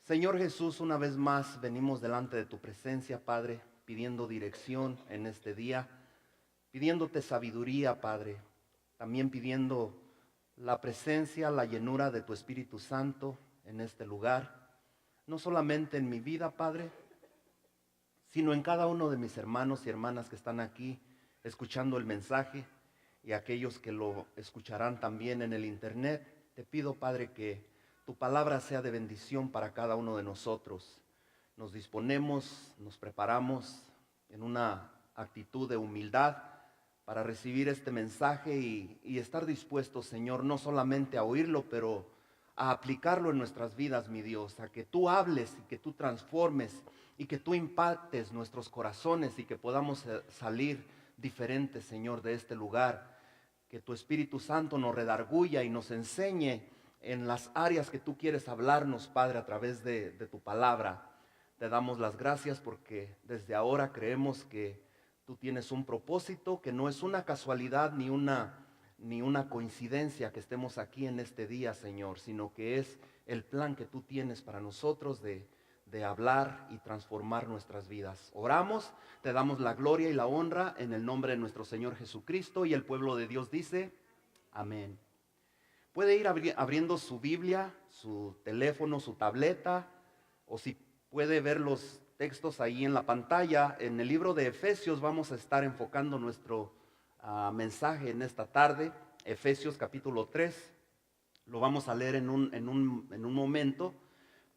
Señor Jesús, una vez más venimos delante de tu presencia, Padre, pidiendo dirección en este día, pidiéndote sabiduría, Padre, también pidiendo la presencia, la llenura de tu Espíritu Santo en este lugar, no solamente en mi vida, Padre, sino en cada uno de mis hermanos y hermanas que están aquí escuchando el mensaje y aquellos que lo escucharán también en el internet. Te pido, Padre, que tu palabra sea de bendición para cada uno de nosotros. Nos disponemos, nos preparamos en una actitud de humildad para recibir este mensaje y estar dispuestos, Señor, no solamente a oírlo, pero a aplicarlo en nuestras vidas, mi Dios, a que tú hables y que tú transformes y que tú impactes nuestros corazones y que podamos salir diferentes, Señor, de este lugar. Que tu Espíritu Santo nos redarguya y nos enseñe en las áreas que tú quieres hablarnos, Padre, a través de tu palabra. Te damos las gracias porque desde ahora creemos que tú tienes un propósito, que no es una casualidad ni una coincidencia que estemos aquí en este día, Señor, sino que es el plan que tú tienes para nosotros de hablar y transformar nuestras vidas. Oramos, te damos la gloria y la honra en el nombre de nuestro Señor Jesucristo, y el pueblo de Dios dice, amén. Puede ir abriendo su Biblia, su teléfono, su tableta, o si puede ver los textos ahí en la pantalla. En el libro de Efesios vamos a estar enfocando nuestro mensaje en esta tarde. Efesios capítulo 3, lo vamos a leer en un momento.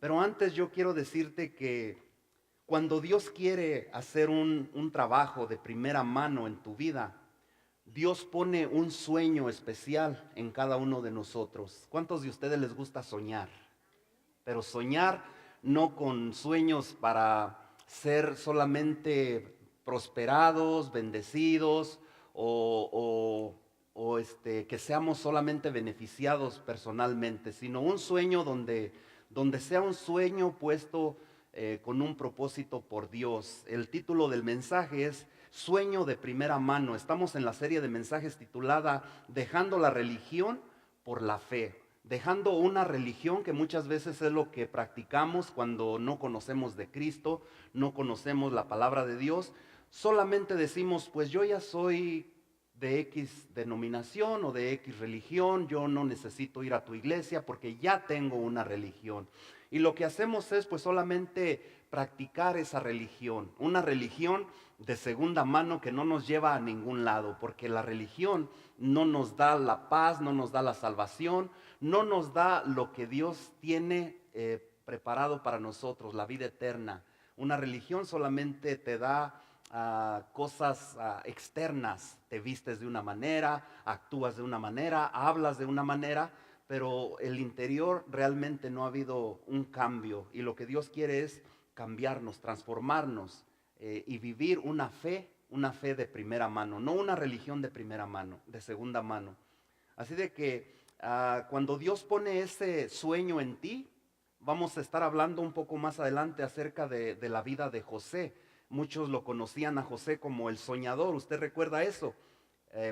Pero antes yo quiero decirte que cuando Dios quiere hacer un trabajo de primera mano en tu vida, Dios pone un sueño especial en cada uno de nosotros. ¿Cuántos de ustedes les gusta soñar? Pero soñar no con sueños para ser solamente prosperados, bendecidos o que seamos solamente beneficiados personalmente, sino un sueño donde sea un sueño puesto con un propósito por Dios. El título del mensaje es Sueño de primera mano. Estamos en la serie de mensajes titulada Dejando la religión por la fe. Dejando una religión que muchas veces es lo que practicamos cuando no conocemos de Cristo, no conocemos la palabra de Dios. Solamente decimos, pues yo ya soy de X denominación o de X religión, yo no necesito ir a tu iglesia porque ya tengo una religión. Y lo que hacemos es pues solamente practicar esa religión, una religión de segunda mano que no nos lleva a ningún lado, porque la religión no nos da la paz, no nos da la salvación, no nos da lo que Dios tiene preparado para nosotros, la vida eterna. Una religión solamente te da cosas externas, te vistes de una manera, actúas de una manera, hablas de una manera, pero el interior realmente no ha habido un cambio, y lo que Dios quiere es cambiarnos, transformarnos y vivir una fe de primera mano, no una religión de primera mano, de segunda mano. Así de que cuando Dios pone ese sueño en ti, vamos a estar hablando un poco más adelante acerca de la vida de José. Muchos lo conocían a José como el soñador, ¿usted recuerda eso?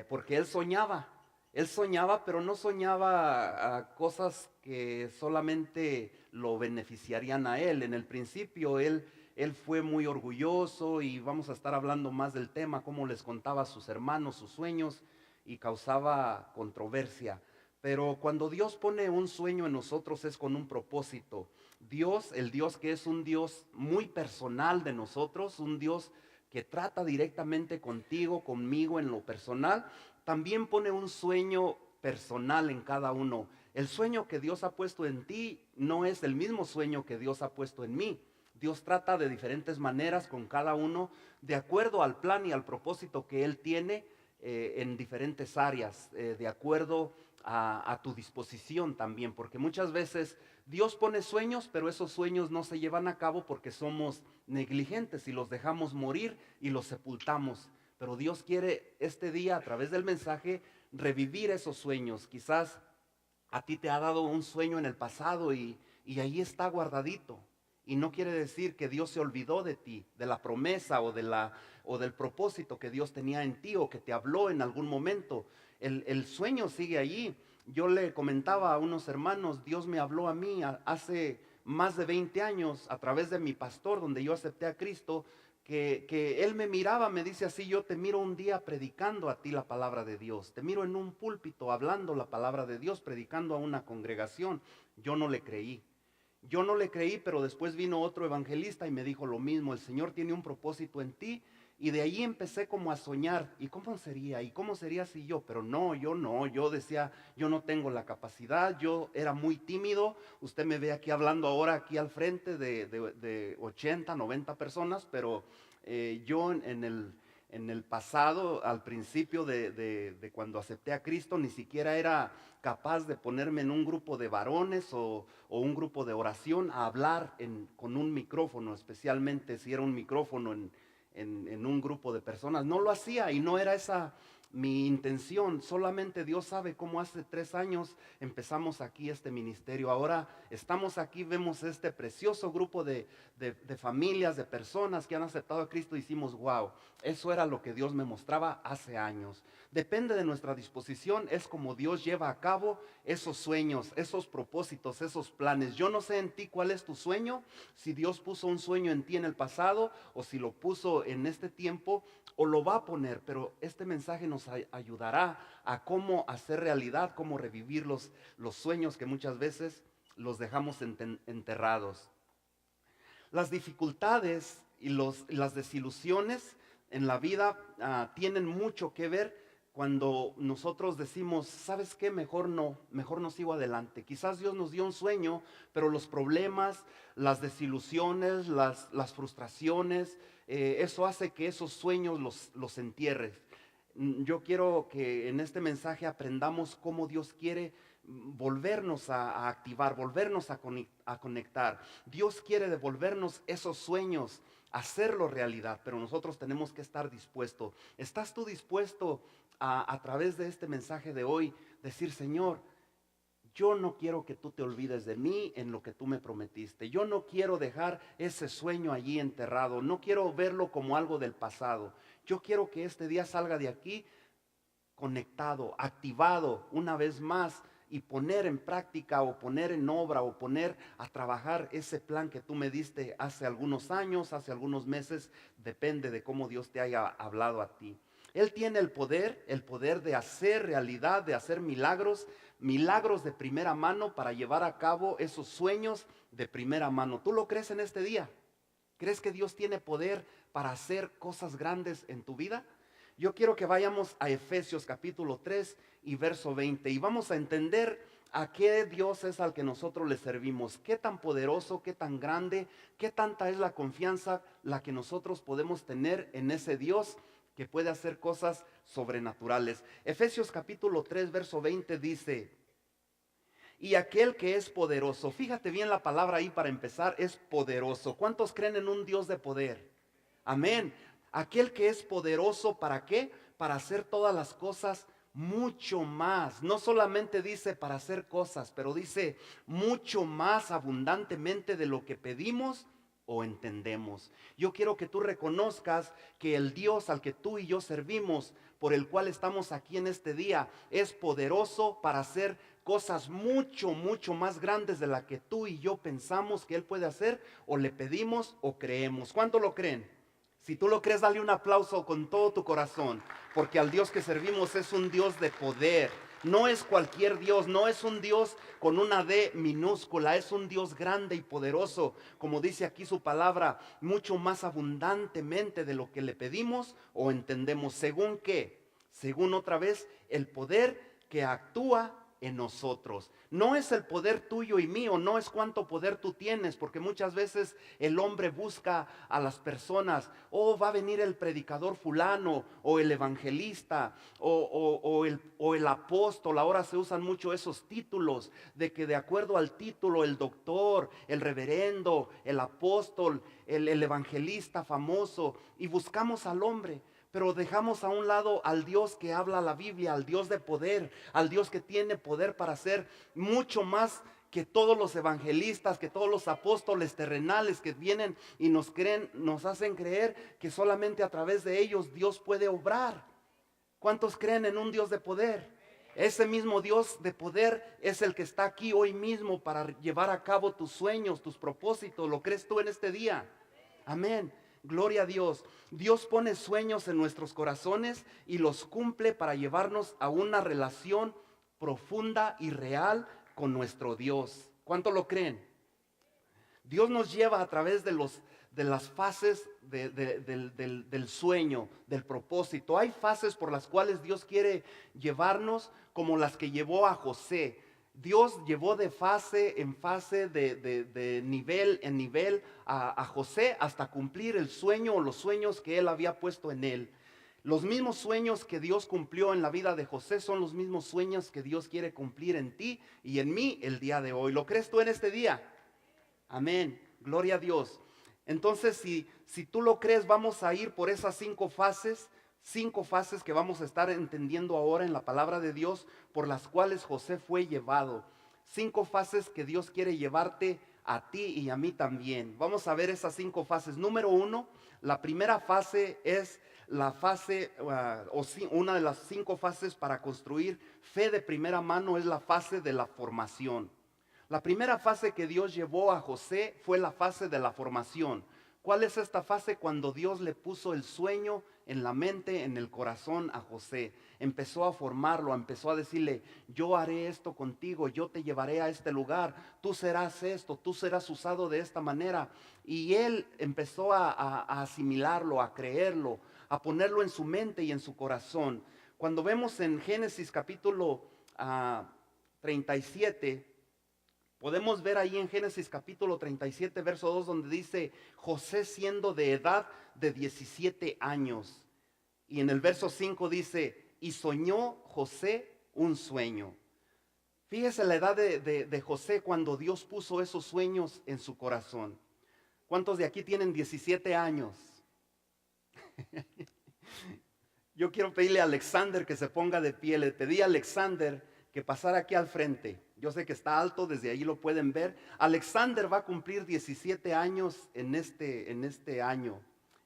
Porque él soñaba, pero no soñaba cosas que solamente lo beneficiarían a él. En el principio él fue muy orgulloso, y vamos a estar hablando más del tema, cómo les contaba a sus hermanos sus sueños y causaba controversia. Pero cuando Dios pone un sueño en nosotros es con un propósito. Dios, el Dios que es un Dios muy personal de nosotros, un Dios que trata directamente contigo, conmigo en lo personal, también pone un sueño personal en cada uno. El sueño que Dios ha puesto en ti no es el mismo sueño que Dios ha puesto en mí. Dios trata de diferentes maneras con cada uno, de acuerdo al plan y al propósito que Él tiene en diferentes áreas, de acuerdo a tu disposición también, porque muchas veces Dios pone sueños, pero esos sueños no se llevan a cabo porque somos negligentes y los dejamos morir y los sepultamos. Pero Dios quiere este día, a través del mensaje, revivir esos sueños. Quizás a ti te ha dado un sueño en el pasado y ahí está guardadito. Y no quiere decir que Dios se olvidó de ti, de la promesa o del propósito que Dios tenía en ti o que te habló en algún momento. El sueño sigue allí. Yo le comentaba a unos hermanos, Dios me habló a mí hace más de 20 años a través de mi pastor, donde yo acepté a Cristo, que él me miraba, me dice así: yo te miro un día predicando a ti la palabra de Dios, te miro en un púlpito hablando la palabra de Dios, predicando a una congregación. Yo no le creí. Yo no le creí, pero después vino otro evangelista y me dijo lo mismo: el Señor tiene un propósito en ti. Y de ahí empecé como a soñar, ¿y cómo sería? ¿Y cómo sería si yo? Pero no, yo decía, yo no tengo la capacidad, yo era muy tímido. Usted me ve aquí hablando ahora, aquí al frente de 80, 90 personas, pero yo en el pasado, al principio de cuando acepté a Cristo, ni siquiera era capaz de ponerme en un grupo de varones o un grupo de oración a hablar con un micrófono, especialmente si era un micrófono en un grupo de personas. No lo hacía y no era esa mi intención. Solamente Dios sabe cómo hace 3 años empezamos aquí este ministerio. Ahora estamos aquí, vemos este precioso grupo de familias, de personas que han aceptado a Cristo. Hicimos, wow, eso era lo que Dios me mostraba hace años. Depende de nuestra disposición, es como Dios lleva a cabo esos sueños, esos propósitos, esos planes. Yo no sé en ti cuál es tu sueño, si Dios puso un sueño en ti en el pasado o si lo puso en este tiempo o lo va a poner, pero este mensaje nos ayudará a cómo hacer realidad, cómo revivir los sueños que muchas veces los dejamos enterrados. Las dificultades y las desilusiones en la vida tienen mucho que ver cuando nosotros decimos, ¿sabes qué? Mejor no sigo adelante. Quizás Dios nos dio un sueño, pero los problemas, las desilusiones, las frustraciones, eso hace que esos sueños los entierres. Yo quiero que en este mensaje aprendamos cómo Dios quiere volvernos a activar, volvernos a conectar. Dios quiere devolvernos esos sueños, hacerlo realidad, pero nosotros tenemos que estar dispuestos. ¿Estás tú dispuesto a través de este mensaje de hoy decir: Señor, yo no quiero que tú te olvides de mí en lo que tú me prometiste? Yo no quiero dejar ese sueño allí enterrado, no quiero verlo como algo del pasado. Yo quiero que este día salga de aquí conectado, activado una vez más, y poner en práctica o poner en obra o poner a trabajar ese plan que tú me diste hace algunos años, hace algunos meses, depende de cómo Dios te haya hablado a ti. Él tiene el poder de hacer realidad, de hacer milagros, milagros de primera mano para llevar a cabo esos sueños de primera mano. ¿Tú lo crees en este día? ¿Crees que Dios tiene poder para hacer cosas grandes en tu vida? Yo quiero que vayamos a Efesios capítulo 3 y verso 20 y vamos a entender a qué Dios es al que nosotros le servimos, qué tan poderoso, qué tan grande, qué tanta es la confianza la que nosotros podemos tener en ese Dios que puede hacer cosas sobrenaturales. Efesios capítulo 3 verso 20 dice: y aquel que es poderoso, fíjate bien la palabra ahí para empezar, es poderoso. ¿Cuántos creen en un Dios de poder? Amén. Aquel que es poderoso, ¿para qué? Para hacer todas las cosas mucho más. No solamente dice para hacer cosas, pero dice mucho más abundantemente de lo que pedimos o entendemos. Yo quiero que tú reconozcas que el Dios al que tú y yo servimos, por el cual estamos aquí en este día, es poderoso para hacer cosas mucho más grandes de la que tú y yo pensamos que Él puede hacer, o le pedimos o creemos. ¿Cuánto lo creen? Si tú lo crees, dale un aplauso con todo tu corazón, porque al Dios que servimos es un Dios de poder. No es cualquier Dios, no es un Dios con una D minúscula, es un Dios grande y poderoso, como dice aquí su palabra, mucho más abundantemente de lo que le pedimos o entendemos. ¿Según qué? Según otra vez el poder que actúa en nosotros. No es el poder tuyo y mío, no es cuánto poder tú tienes, porque muchas veces el hombre busca a las personas: oh, va a venir el predicador fulano, o el evangelista, o el apóstol. Ahora se usan mucho esos títulos, de que de acuerdo al título, el doctor, el reverendo, el apóstol, el evangelista famoso, y buscamos al hombre. Pero dejamos a un lado al Dios que habla la Biblia, al Dios de poder, al Dios que tiene poder para hacer mucho más que todos los evangelistas, que todos los apóstoles terrenales que vienen y nos hacen creer que solamente a través de ellos Dios puede obrar. ¿Cuántos creen en un Dios de poder? Ese mismo Dios de poder es el que está aquí hoy mismo para llevar a cabo tus sueños, tus propósitos. ¿Lo crees tú en este día? Amén. Gloria a Dios. Dios pone sueños en nuestros corazones y los cumple para llevarnos a una relación profunda y real con nuestro Dios. ¿Cuánto lo creen? Dios nos lleva a través de las fases del sueño, del propósito. Hay fases por las cuales Dios quiere llevarnos, como las que llevó a José. Dios llevó de fase en fase, de nivel en nivel a José hasta cumplir el sueño o los sueños que él había puesto en él. Los mismos sueños que Dios cumplió en la vida de José son los mismos sueños que Dios quiere cumplir en ti y en mí el día de hoy. ¿Lo crees tú en este día? Amén, gloria a Dios. Entonces, si tú lo crees, vamos a ir por esas cinco fases que vamos a estar entendiendo ahora en la palabra de Dios, por las cuales José fue llevado. 5 fases que Dios quiere llevarte a ti y a mí también. Vamos a ver esas 5 fases. Número 1, la primera fase es la fase, una de las 5 fases para construir fe de primera mano, es la fase de la formación. La primera fase que Dios llevó a José fue la fase de la formación. ¿Cuál es esta fase? Cuando Dios le puso el sueño en la mente, en el corazón a José. Empezó a formarlo, empezó a decirle: yo haré esto contigo, yo te llevaré a este lugar, tú serás esto, tú serás usado de esta manera. Y él empezó a asimilarlo, a creerlo, a ponerlo en su mente y en su corazón. Cuando vemos en Génesis capítulo 37, podemos ver ahí en Génesis capítulo 37, verso 2, donde dice: José siendo de edad de 17 años. Y en el verso 5 dice: y soñó José un sueño. Fíjese la edad de José cuando Dios puso esos sueños en su corazón. ¿Cuántos de aquí tienen 17 años? Yo quiero pedirle a Alexander que se ponga de pie. Le pedí a Alexander que pasara aquí al frente. Yo sé que está alto, desde ahí lo pueden ver. Alexander va a cumplir 17 años en este año.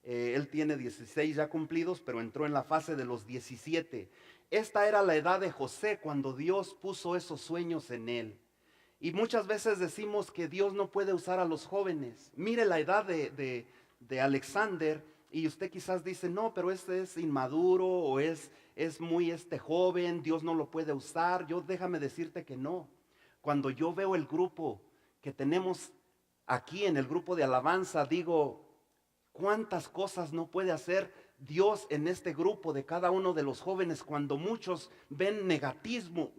Él tiene 16 ya cumplidos, pero entró en la fase de los 17. Esta era la edad de José cuando Dios puso esos sueños en él. Y muchas veces decimos que Dios no puede usar a los jóvenes. Mire la edad de Alexander, y usted quizás dice: no, pero este es inmaduro o es muy joven, Dios no lo puede usar. Déjame decirte que no. Cuando yo veo el grupo que tenemos aquí en el grupo de alabanza, digo: cuántas cosas no puede hacer Dios en este grupo de cada uno de los jóvenes. Cuando muchos ven negativismo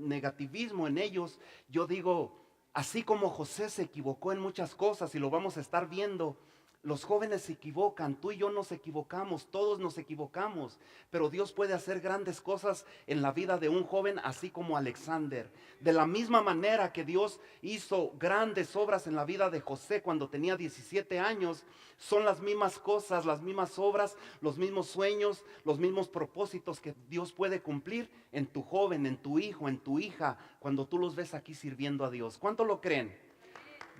en ellos, yo digo: así como José se equivocó en muchas cosas, y lo vamos a estar viendo, los jóvenes se equivocan, tú y yo nos equivocamos, todos nos equivocamos, pero Dios puede hacer grandes cosas en la vida de un joven, así como Alexander. De la misma manera que Dios hizo grandes obras en la vida de José cuando tenía 17 años, son las mismas cosas, las mismas obras, los mismos sueños, los mismos propósitos que Dios puede cumplir en tu joven, en tu hijo, en tu hija, cuando tú los ves aquí sirviendo a Dios. ¿Cuánto lo creen?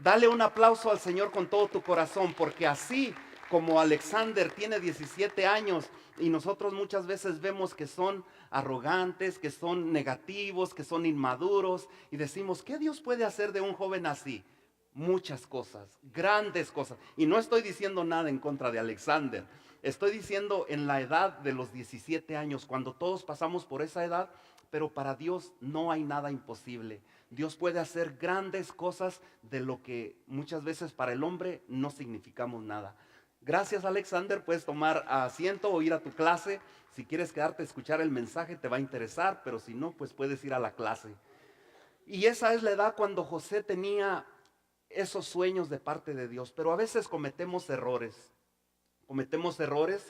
Dale un aplauso al Señor con todo tu corazón, porque así como Alexander tiene 17 años y nosotros muchas veces vemos que son arrogantes, que son negativos, que son inmaduros, y decimos: ¿qué Dios puede hacer de un joven así? Muchas cosas, grandes cosas. Y no estoy diciendo nada en contra de Alexander. Estoy diciendo en la edad de los 17 años, cuando todos pasamos por esa edad, pero para Dios no hay nada imposible. Dios puede hacer grandes cosas de lo que muchas veces para el hombre no significamos nada. Gracias, Alexander, puedes tomar asiento o ir a tu clase. Si quieres quedarte a escuchar el mensaje te va a interesar, pero si no, pues puedes ir a la clase. Y esa es la edad cuando José tenía esos sueños de parte de Dios, pero a veces cometemos errores.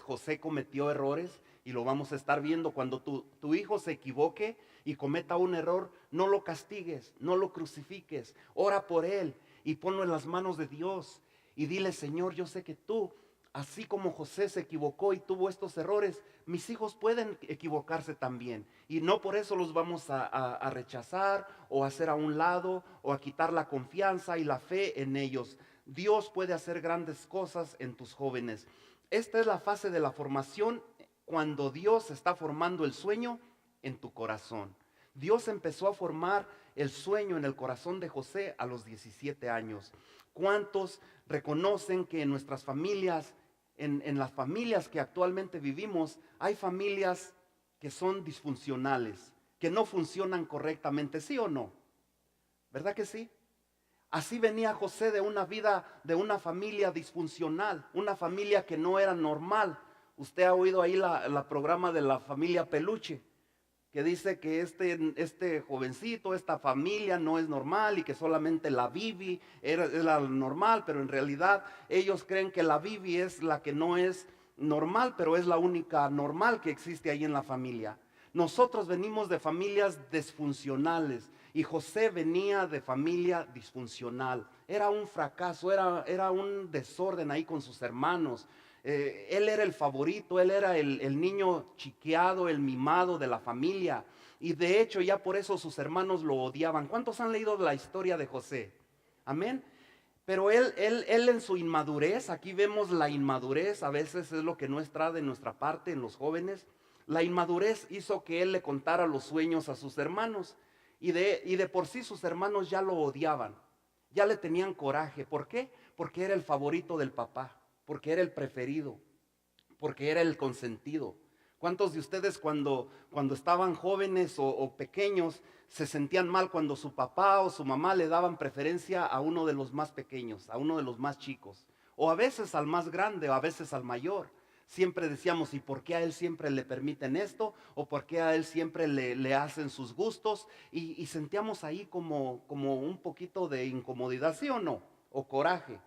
José cometió errores y lo vamos a estar viendo. Cuando tu hijo se equivoque y cometa un error, no lo castigues, no lo crucifiques, ora por él y ponlo en las manos de Dios y dile: Señor, yo sé que tú, así como José se equivocó y tuvo estos errores, mis hijos pueden equivocarse también, y no por eso los vamos a rechazar o a hacer a un lado o a quitar la confianza y la fe en ellos. Dios puede hacer grandes cosas en tus jóvenes. Esta es la fase de la formación, cuando Dios está formando el sueño en tu corazón. Dios empezó a formar el sueño en el corazón de José a los 17 años. ¿Cuántos reconocen que en nuestras familias, en las familias que actualmente vivimos, hay familias que son disfuncionales, que no funcionan correctamente? ¿Sí o no? ¿Verdad que sí? Así venía José de una vida, de una familia disfuncional, una familia que no era normal. Usted ha oído ahí la programa de la familia Peluche, que dice que este jovencito, esta familia no es normal y que solamente la Bibi es la normal, pero en realidad ellos creen que la Bibi es la que no es normal, pero es la única normal que existe ahí en la familia. Nosotros venimos de familias disfuncionales y José venía de familia disfuncional. Era un fracaso, era un desorden ahí con sus hermanos. Él era el favorito, él era el niño chiqueado, el mimado de la familia. Y de hecho ya por eso sus hermanos lo odiaban. ¿Cuántos han leído la historia de José? Amén. Pero él en su inmadurez, aquí vemos la inmadurez, a veces es lo que no está de nuestra parte en los jóvenes. La inmadurez hizo que él le contara los sueños a sus hermanos. Y de por sí sus hermanos ya lo odiaban, ya le tenían coraje. ¿Por qué? Porque era el favorito del papá, porque era el preferido, porque era el consentido. ¿Cuántos de ustedes cuando estaban jóvenes o pequeños se sentían mal cuando su papá o su mamá le daban preferencia a uno de los más pequeños, a uno de los más chicos? O a veces al más grande, o a veces al mayor. Siempre decíamos, ¿y por qué a él siempre le permiten esto? ¿O por qué a él siempre le hacen sus gustos? Y sentíamos ahí como un poquito de incomodidad, ¿sí o no? O coraje.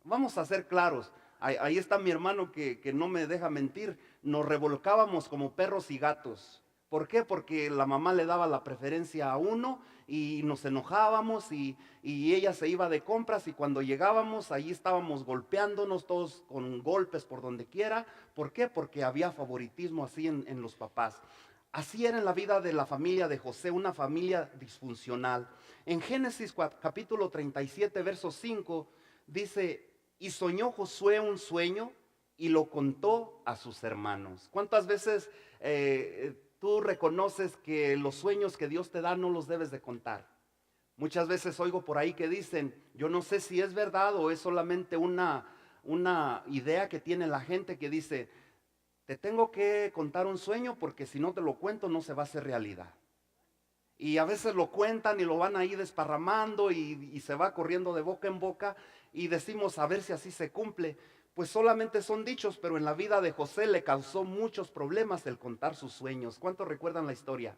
Vamos a ser claros. Ahí está mi hermano que no me deja mentir. Nos revolcábamos como perros y gatos. ¿Por qué? Porque la mamá le daba la preferencia a uno y nos enojábamos y ella se iba de compras y cuando llegábamos ahí estábamos golpeándonos todos con golpes por donde quiera. ¿Por qué? Porque había favoritismo así en los papás. Así era en la vida de la familia de José, una familia disfuncional. En Génesis capítulo 37, verso 5, dice: y soñó Josué un sueño y lo contó a sus hermanos. ¿Cuántas veces tú reconoces que los sueños que Dios te da no los debes de contar? Muchas veces oigo por ahí que dicen, yo no sé si es verdad o es solamente una idea que tiene la gente que dice, te tengo que contar un sueño porque si no te lo cuento no se va a hacer realidad. Y a veces lo cuentan y lo van ahí desparramando y se va corriendo de boca en boca y decimos a ver si así se cumple. Pues solamente son dichos, pero en la vida de José le causó muchos problemas el contar sus sueños. ¿Cuántos recuerdan la historia?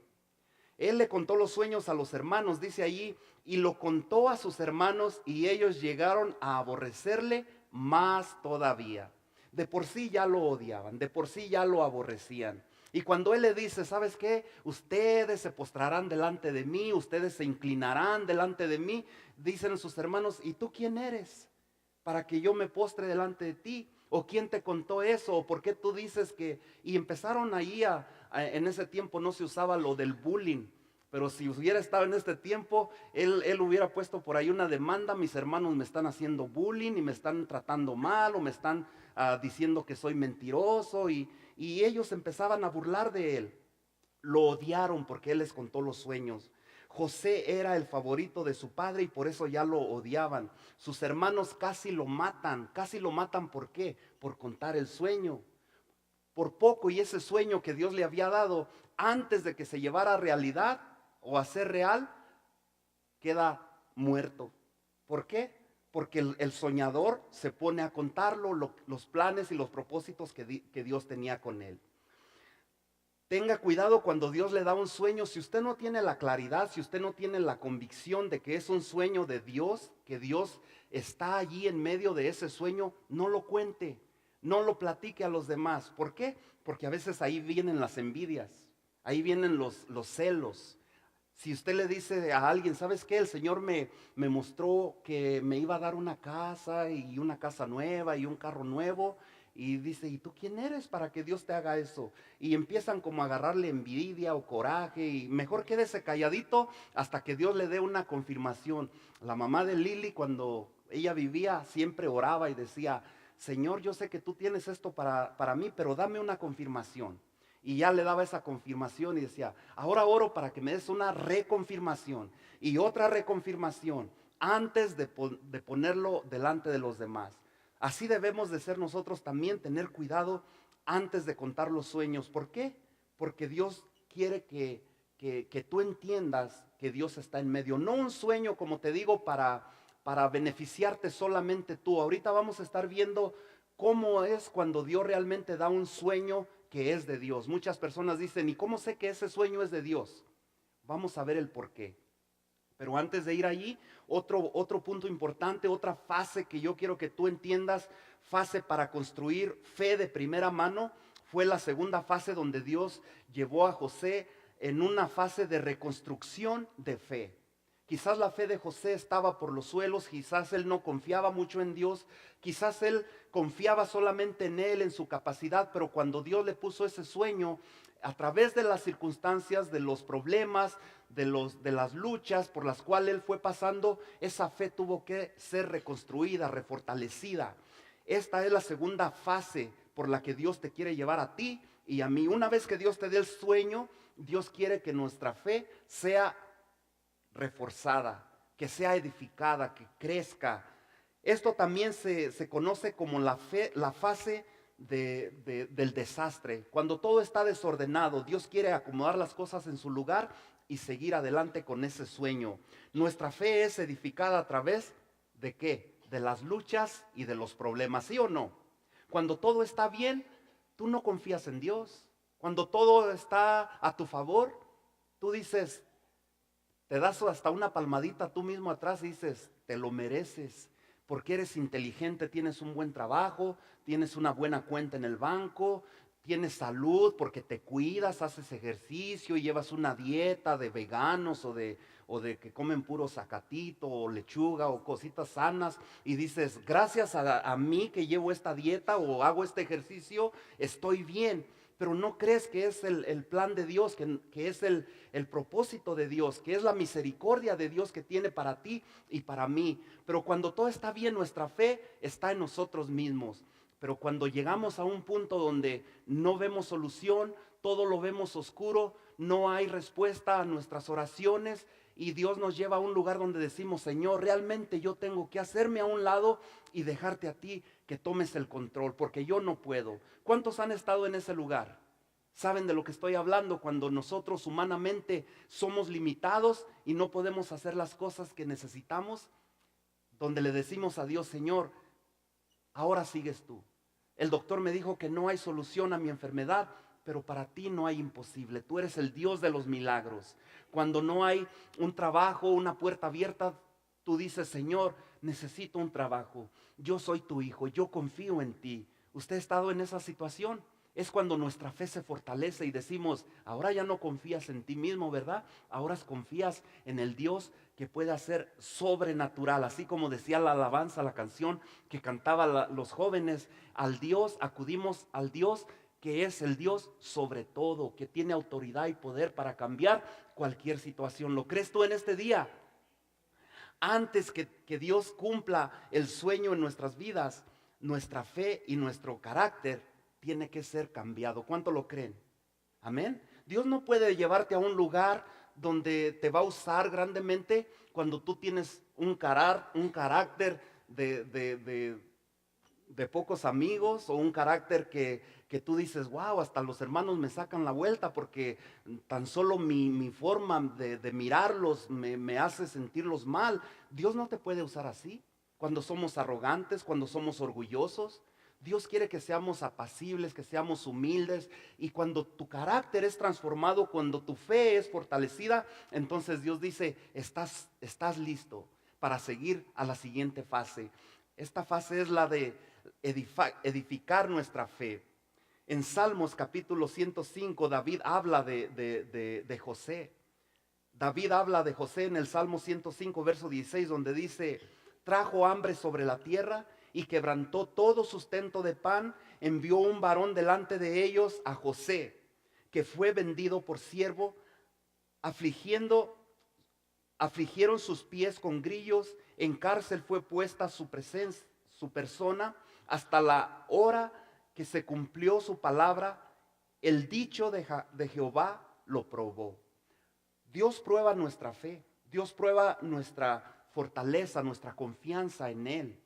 Él le contó los sueños a los hermanos, dice allí, y lo contó a sus hermanos y ellos llegaron a aborrecerle más todavía. De por sí ya lo odiaban, de por sí ya lo aborrecían. Y cuando él le dice, ¿sabes qué? Ustedes se postrarán delante de mí, ustedes se inclinarán delante de mí, dicen sus hermanos, ¿y tú quién eres para que yo me postre delante de ti? ¿O quién te contó eso? ¿O por qué tú dices que? Y empezaron ahí en ese tiempo no se usaba lo del bullying. Pero si hubiera estado en este tiempo, él hubiera puesto por ahí una demanda, mis hermanos me están haciendo bullying y me están tratando mal o me están diciendo que soy mentiroso y ellos empezaban a burlar de él. Lo odiaron porque él les contó los sueños. José era el favorito de su padre y por eso ya lo odiaban. Sus hermanos casi lo matan. Casi lo matan, ¿por qué? Por contar el sueño. Por poco y ese sueño que Dios le había dado antes de que se llevara a realidad o a ser real, queda muerto. ¿Por qué? Porque el soñador se pone a contarlo, los planes y los propósitos que Dios tenía con él. Tenga cuidado cuando Dios le da un sueño. Si usted no tiene la claridad, si usted no tiene la convicción de que es un sueño de Dios, que Dios está allí en medio de ese sueño, no lo cuente, no lo platique a los demás. ¿Por qué? Porque a veces ahí vienen las envidias, ahí vienen los celos. Si usted le dice a alguien, ¿sabes qué? El Señor me mostró que me iba a dar una casa y una casa nueva y un carro nuevo. Y dice, ¿y tú quién eres para que Dios te haga eso? Y empiezan como a agarrarle envidia o coraje y mejor quédese calladito hasta que Dios le dé una confirmación. La mamá de Lili cuando ella vivía siempre oraba y decía, Señor, yo sé que tú tienes esto para mí, pero dame una confirmación. Y ya le daba esa confirmación y decía, ahora oro para que me des una reconfirmación y otra reconfirmación antes de ponerlo delante de los demás. Así debemos de ser nosotros también, tener cuidado antes de contar los sueños. ¿Por qué? Porque Dios quiere que tú entiendas que Dios está en medio. No un sueño, como te digo, para beneficiarte solamente tú. Ahorita vamos a estar viendo cómo es cuando Dios realmente da un sueño que es de Dios. Muchas personas dicen, ¿y cómo sé que ese sueño es de Dios? Vamos a ver el por qué. Pero antes de ir allí, otro punto importante, otra fase que yo quiero que tú entiendas, fase para construir fe de primera mano, fue la segunda fase donde Dios llevó a José en una fase de reconstrucción de fe. Quizás la fe de José estaba por los suelos, quizás él no confiaba mucho en Dios, quizás él confiaba solamente en él, en su capacidad, pero cuando Dios le puso ese sueño, a través de las circunstancias, de los problemas, de las luchas por las cuales él fue pasando, esa fe tuvo que ser reconstruida, refortalecida. Esta es la segunda fase por la que Dios te quiere llevar a ti y a mí. Una vez que Dios te dé el sueño, Dios quiere que nuestra fe sea reforzada, que sea edificada, que crezca. Esto también se conoce como la fase del desastre. Cuando todo está desordenado, Dios quiere acomodar las cosas en su lugar y seguir adelante con ese sueño. Nuestra fe es edificada a través de ¿qué? De las luchas y de los problemas, ¿sí o no? Cuando todo está bien, tú no confías en Dios. Cuando todo está a tu favor, tú dices, te das hasta una palmadita tú mismo atrás y dices, te lo mereces, porque eres inteligente, tienes un buen trabajo, tienes una buena cuenta en el banco, tienes salud porque te cuidas, haces ejercicio y llevas una dieta de veganos o de que comen puro zacatito o lechuga o cositas sanas y dices, gracias a mí que llevo esta dieta o hago este ejercicio, estoy bien. Pero no crees que es el plan de Dios, que es el propósito de Dios, que es la misericordia de Dios que tiene para ti y para mí. Pero cuando todo está bien, nuestra fe está en nosotros mismos. Pero cuando llegamos a un punto donde no vemos solución, todo lo vemos oscuro, no hay respuesta a nuestras oraciones y Dios nos lleva a un lugar donde decimos, Señor, realmente yo tengo que hacerme a un lado y dejarte a ti que tomes el control, porque yo no puedo. ¿Cuántos han estado en ese lugar? ¿Saben de lo que estoy hablando? Cuando nosotros humanamente somos limitados y no podemos hacer las cosas que necesitamos, donde le decimos a Dios, Señor, ahora sigues tú. El doctor me dijo que no hay solución a mi enfermedad, pero para ti no hay imposible. Tú eres el Dios de los milagros. Cuando no hay un trabajo, una puerta abierta, tú dices, Señor, necesito un trabajo. Yo soy tu hijo, yo confío en ti. ¿Usted ha estado en esa situación? Es cuando nuestra fe se fortalece y decimos, ahora ya no confías en ti mismo, ¿verdad? Ahora confías en el Dios que puede hacer sobrenatural, así como decía la alabanza, la canción que cantaban los jóvenes, acudimos al Dios que es el Dios sobre todo, que tiene autoridad y poder para cambiar cualquier situación. ¿Lo crees tú en este día? Antes que Dios cumpla el sueño en nuestras vidas, nuestra fe y nuestro carácter tiene que ser cambiado. ¿Cuánto lo creen? Amén. Dios no puede llevarte a un lugar donde te va a usar grandemente cuando tú tienes un carácter de pocos amigos o un carácter que tú dices, wow, hasta los hermanos me sacan la vuelta porque tan solo mi forma de mirarlos me hace sentirlos mal. Dios no te puede usar así cuando somos arrogantes, cuando somos orgullosos. Dios quiere que seamos apacibles, que seamos humildes y cuando tu carácter es transformado, cuando tu fe es fortalecida, entonces Dios dice, estás listo para seguir a la siguiente fase. Esta fase es la de edificar nuestra fe. En Salmos capítulo 105, David habla de José. David habla de José en el Salmo 105, verso 16, donde dice, trajo hambre sobre la tierra y quebrantó todo sustento de pan, envió un varón delante de ellos a José, que fue vendido por siervo, afligieron sus pies con grillos, en cárcel fue puesta su persona, hasta la hora que se cumplió su palabra El dicho de Jehová lo probó. Dios prueba nuestra fe, Dios prueba nuestra fortaleza, nuestra confianza en Él.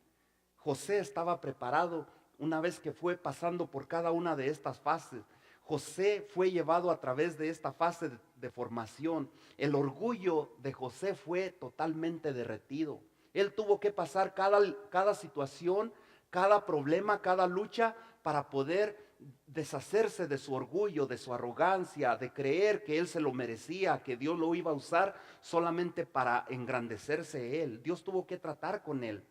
José estaba preparado una vez que fue pasando por cada una de estas fases. José fue llevado a través de esta fase de formación. El orgullo de José fue totalmente derretido. Él tuvo que pasar cada situación, cada problema, cada lucha para poder deshacerse de su orgullo, de su arrogancia, de creer que él se lo merecía, que Dios lo iba a usar solamente para engrandecerse él. Dios tuvo que tratar con él.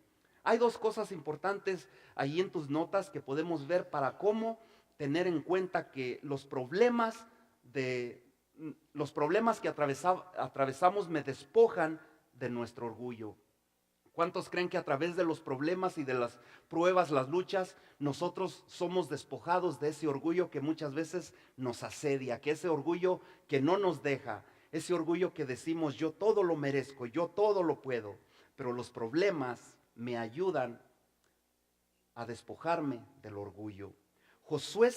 Hay dos cosas importantes ahí en tus notas que podemos ver para cómo tener en cuenta que los problemas que atravesamos me despojan de nuestro orgullo. ¿Cuántos creen que a través de los problemas y de las pruebas, las luchas, nosotros somos despojados de ese orgullo que muchas veces nos asedia, que ese orgullo que no nos deja, ese orgullo que decimos yo todo lo merezco, yo todo lo puedo, pero los problemas me ayudan a despojarme del orgullo? José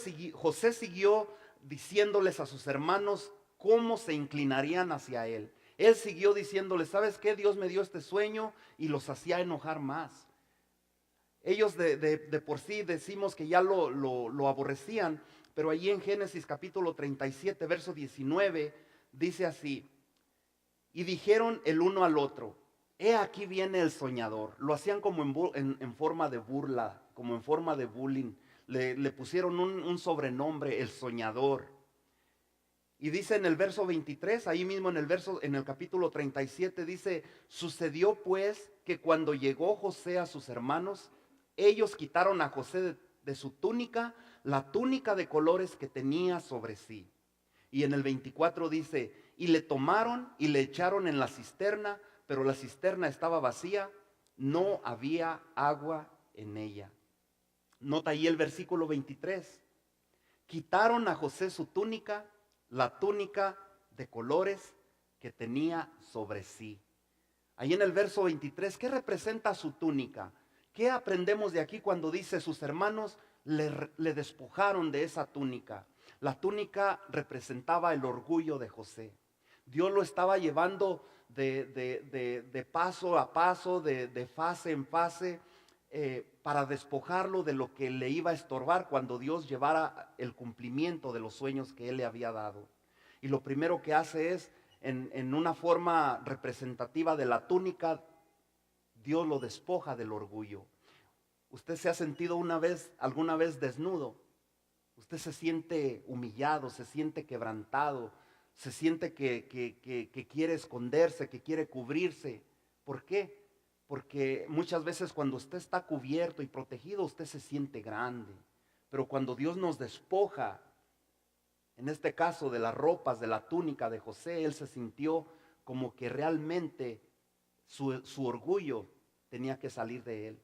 siguió diciéndoles a sus hermanos cómo se inclinarían hacia él. Él siguió diciéndoles, ¿sabes qué? Dios me dio este sueño, y los hacía enojar más. Ellos de por sí decimos que ya lo aborrecían, pero allí en Génesis capítulo 37, verso 19, dice así: y dijeron el uno al otro, he aquí viene el soñador. Lo hacían como en forma de burla, como en forma de bullying. Le pusieron un sobrenombre, el soñador. Y dice en el verso 23, ahí mismo en el capítulo 37, dice: sucedió pues que cuando llegó José a sus hermanos, ellos quitaron a José de su túnica, la túnica de colores que tenía sobre sí. Y en el 24 dice: y le tomaron y le echaron en la cisterna, pero la cisterna estaba vacía, no había agua en ella. Nota ahí el versículo 23. Quitaron a José su túnica, la túnica de colores que tenía sobre sí. Ahí en el verso 23, ¿qué representa su túnica? ¿Qué aprendemos de aquí cuando dice sus hermanos le despojaron de esa túnica? La túnica representaba el orgullo de José. Dios lo estaba llevando de paso a paso, de fase en fase, para despojarlo de lo que le iba a estorbar cuando Dios llevara el cumplimiento de los sueños que él le había dado. Y lo primero que hace es, en una forma representativa de la túnica, Dios lo despoja del orgullo. ¿Usted se ha sentido alguna vez desnudo? Usted se siente humillado, se siente quebrantado, se siente que quiere esconderse, que quiere cubrirse. ¿Por qué? Porque muchas veces cuando usted está cubierto y protegido, usted se siente grande. Pero cuando Dios nos despoja, en este caso de las ropas, de la túnica de José, él se sintió como que realmente su orgullo tenía que salir de él.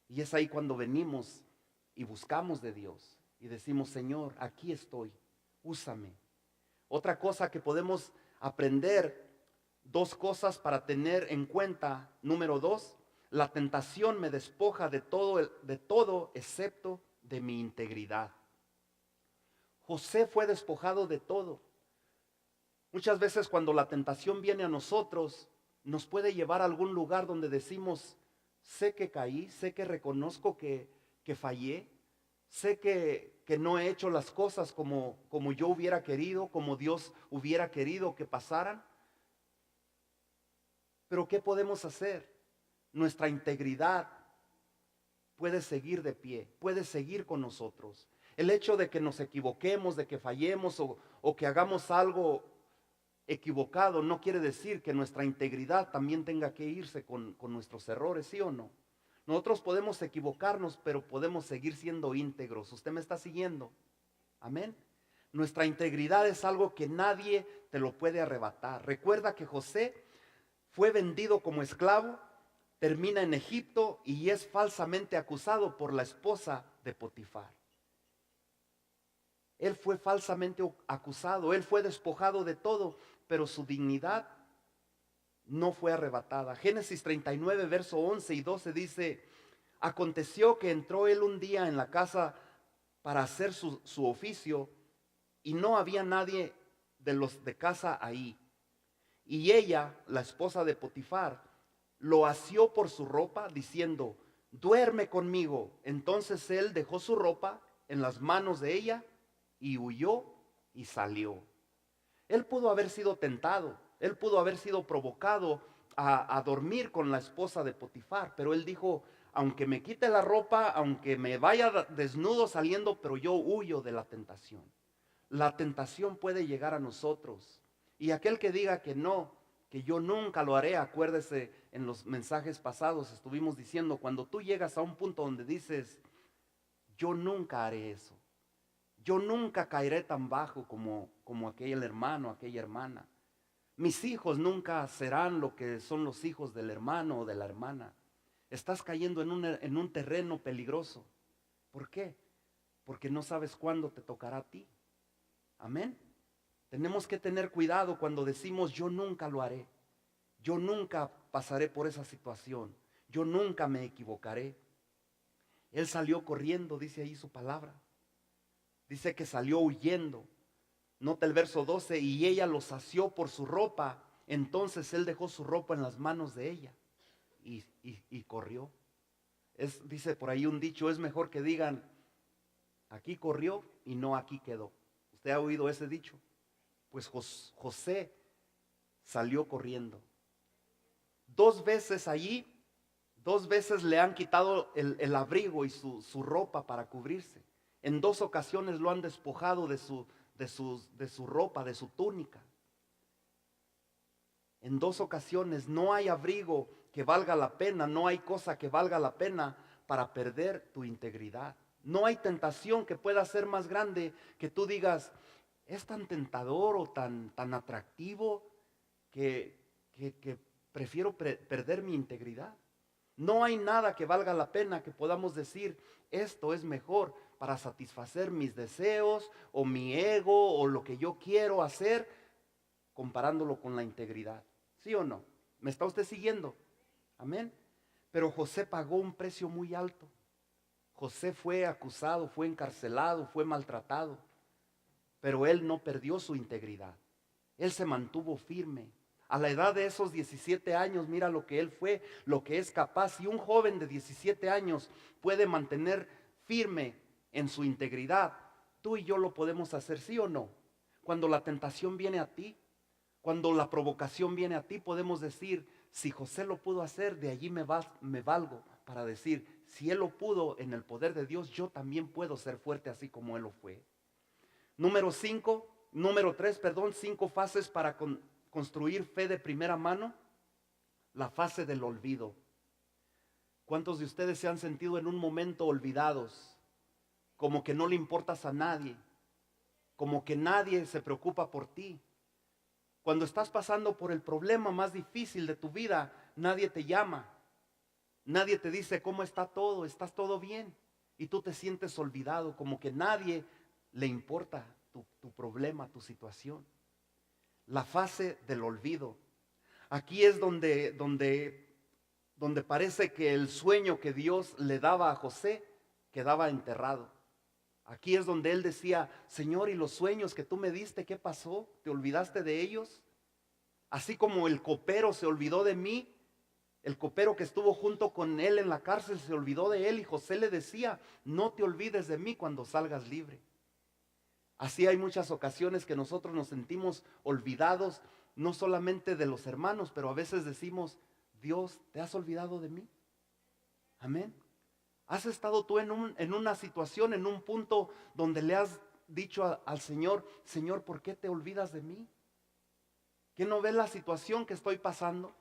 Y es ahí cuando venimos y buscamos de Dios y decimos: Señor, aquí estoy, úsame. Otra cosa que podemos aprender, dos cosas para tener en cuenta. Número 2, la tentación me despoja de todo excepto de mi integridad. José fue despojado de todo. Muchas veces cuando la tentación viene a nosotros, nos puede llevar a algún lugar donde decimos: sé que caí, sé que reconozco que fallé, sé que no he hecho las cosas como yo hubiera querido, como Dios hubiera querido que pasaran. Pero ¿qué podemos hacer? Nuestra integridad puede seguir de pie, puede seguir con nosotros. El hecho de que nos equivoquemos, de que fallemos o que hagamos algo equivocado, no quiere decir que nuestra integridad también tenga que irse con nuestros errores, ¿sí o no? Nosotros podemos equivocarnos, pero podemos seguir siendo íntegros. ¿Usted me está siguiendo? Amén. Nuestra integridad es algo que nadie te lo puede arrebatar. Recuerda que José fue vendido como esclavo, termina en Egipto y es falsamente acusado por la esposa de Potifar. Él fue falsamente acusado, él fue despojado de todo, pero su dignidad no fue arrebatada. Génesis 39, verso 11 y 12 dice: aconteció que entró él un día en la casa para hacer su oficio, y no había nadie de los de casa ahí. Y ella, la esposa de Potifar, lo asió por su ropa, diciendo: duerme conmigo. Entonces él dejó su ropa en las manos de ella y huyó y salió. Él pudo haber sido tentado, él pudo haber sido provocado a dormir con la esposa de Potifar, pero él dijo: aunque me quite la ropa, aunque me vaya desnudo saliendo, pero yo huyo de la tentación. La tentación puede llegar a nosotros. Y aquel que diga que no, que yo nunca lo haré, acuérdese, en los mensajes pasados estuvimos diciendo, cuando tú llegas a un punto donde dices: yo nunca haré eso, yo nunca caeré tan bajo como aquel hermano, aquella hermana. Mis hijos nunca serán lo que son los hijos del hermano o de la hermana. Estás cayendo en un terreno peligroso. ¿Por qué? Porque no sabes cuándo te tocará a ti. Amén. Tenemos que tener cuidado cuando decimos: yo nunca lo haré, yo nunca pasaré por esa situación, yo nunca me equivocaré. Él salió corriendo, dice ahí su palabra. Dice que salió huyendo. Nota el verso 12: y ella lo sació por su ropa. Entonces él dejó su ropa en las manos de ella y corrió. Dice por ahí un dicho: es mejor que digan aquí corrió y no aquí quedó. ¿Usted ha oído ese dicho? Pues José salió corriendo. 2 veces allí, 2 veces le han quitado el abrigo y su ropa para cubrirse. En 2 ocasiones lo han despojado de su ropa, de su túnica. En 2 ocasiones no hay abrigo que valga la pena, no hay cosa que valga la pena para perder tu integridad. No hay tentación que pueda ser más grande que tú digas: es tan tentador o tan atractivo que prefiero perder mi integridad. No hay nada que valga la pena que podamos decir: esto es mejor para satisfacer mis deseos o mi ego o lo que yo quiero hacer, comparándolo con la integridad. ¿Sí o no? ¿Me está usted siguiendo? Amén. Pero José pagó un precio muy alto. José fue acusado, fue encarcelado, fue maltratado, pero él no perdió su integridad. Él se mantuvo firme. A la edad de esos 17 años, mira lo que él fue, lo que es capaz. Si un joven de 17 años puede mantener firme en su integridad, tú y yo lo podemos hacer, ¿sí o no? Cuando la tentación viene a ti, cuando la provocación viene a ti, podemos decir: si José lo pudo hacer, de allí me valgo para decir: si él lo pudo en el poder de Dios, yo también puedo ser fuerte así como él lo fue. Número 3, 5 fases para construir fe de primera mano. La fase del olvido. ¿Cuántos de ustedes se han sentido en un momento olvidados? Como que no le importas a nadie, como que nadie se preocupa por ti. Cuando estás pasando por el problema más difícil de tu vida, nadie te llama, nadie te dice: ¿cómo está todo? ¿Estás todo bien? Y tú te sientes olvidado, como que nadie le importa tu problema, tu situación. La fase del olvido. Aquí es donde parece que el sueño que Dios le daba a José quedaba enterrado. Aquí es donde él decía: Señor, ¿y los sueños que tú me diste, qué pasó? ¿Te olvidaste de ellos? Así como el copero se olvidó de mí, el copero que estuvo junto con él en la cárcel se olvidó de él, y José le decía: no te olvides de mí cuando salgas libre. Así hay muchas ocasiones que nosotros nos sentimos olvidados, no solamente de los hermanos, pero a veces decimos: Dios, ¿te has olvidado de mí? Amén. ¿Has estado tú en una situación, en un punto donde le has dicho al Señor: Señor, ¿por qué te olvidas de mí? ¿Qué no ves la situación que estoy pasando?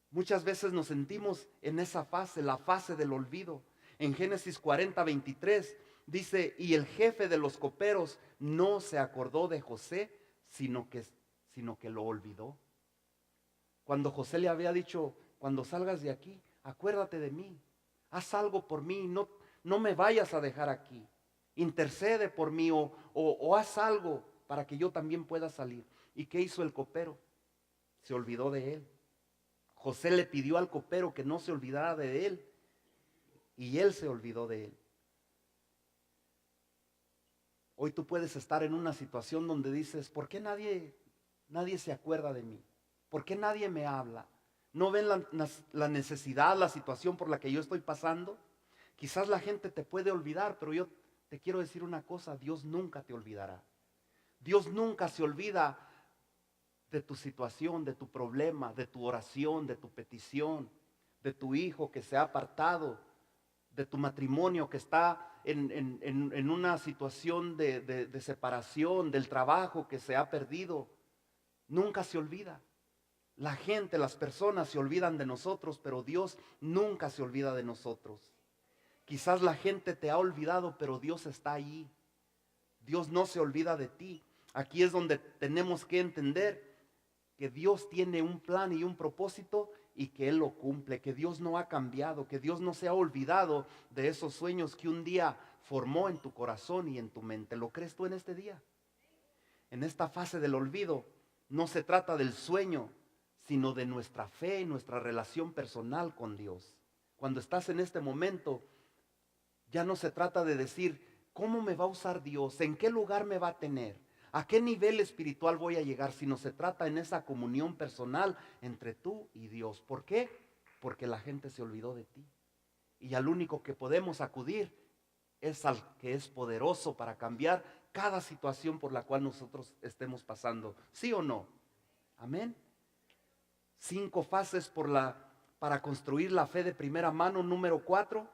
Muchas veces nos sentimos en esa fase, la fase del olvido. En Génesis 40:23 dice: y el jefe de los coperos no se acordó de José, sino que lo olvidó. Cuando José le había dicho: cuando salgas de aquí, acuérdate de mí, haz algo por mí, no me vayas a dejar aquí, intercede por mí o haz algo para que yo también pueda salir. ¿Y qué hizo el copero? Se olvidó de él. José le pidió al copero que no se olvidara de él, y él se olvidó de él. Hoy tú puedes estar en una situación donde dices, ¿por qué nadie se acuerda de mí? ¿Por qué nadie me habla? ¿No ven la necesidad, la situación por la que yo estoy pasando? Quizás la gente te puede olvidar, pero yo te quiero decir una cosa, Dios nunca te olvidará. Dios nunca se olvida de tu situación, de tu problema, de tu oración, de tu petición, de tu hijo que se ha apartado, de tu matrimonio que está en una situación de separación, del trabajo que se ha perdido. Nunca se olvida. La gente, las personas se olvidan de nosotros, pero Dios nunca se olvida de nosotros. Quizás la gente te ha olvidado, pero Dios está allí. Dios no se olvida de ti. Aquí es donde tenemos que entender que Dios tiene un plan y un propósito y que Él lo cumple, que Dios no ha cambiado, que Dios no se ha olvidado de esos sueños que un día formó en tu corazón y en tu mente. ¿Lo crees tú en este día? En esta fase del olvido no se trata del sueño, sino de nuestra fe y nuestra relación personal con Dios. Cuando estás en este momento, ya no se trata de decir, ¿cómo me va a usar Dios? ¿En qué lugar me va a tener? ¿A qué nivel espiritual voy a llegar? Sino se trata en esa comunión personal entre tú y Dios. ¿Por qué? Porque la gente se olvidó de ti. Y al único que podemos acudir es al que es poderoso para cambiar cada situación por la cual nosotros estemos pasando. ¿Sí o no? Amén. 5 fases para construir la fe de primera mano. Número 4,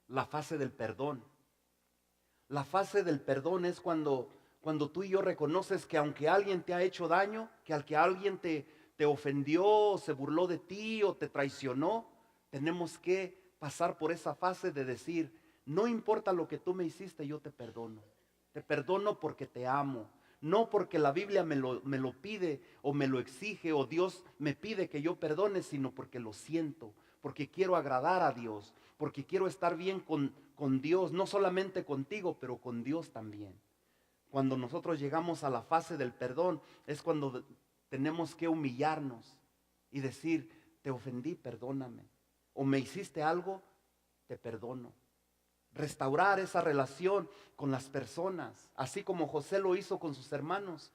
la fase del perdón. La fase del perdón es cuando tú y yo reconoces que aunque alguien te ha hecho daño, que al que alguien te ofendió, se burló de ti o te traicionó, tenemos que pasar por esa fase de decir, no importa lo que tú me hiciste, yo te perdono. Te perdono porque te amo. No porque la Biblia me lo pide o me lo exige o Dios me pide que yo perdone, sino porque lo siento, porque quiero agradar a Dios, porque quiero estar bien con Dios, no solamente contigo, pero con Dios también. Cuando nosotros llegamos a la fase del perdón, es cuando tenemos que humillarnos y decir, te ofendí, perdóname. O me hiciste algo, te perdono. Restaurar esa relación con las personas, así como José lo hizo con sus hermanos.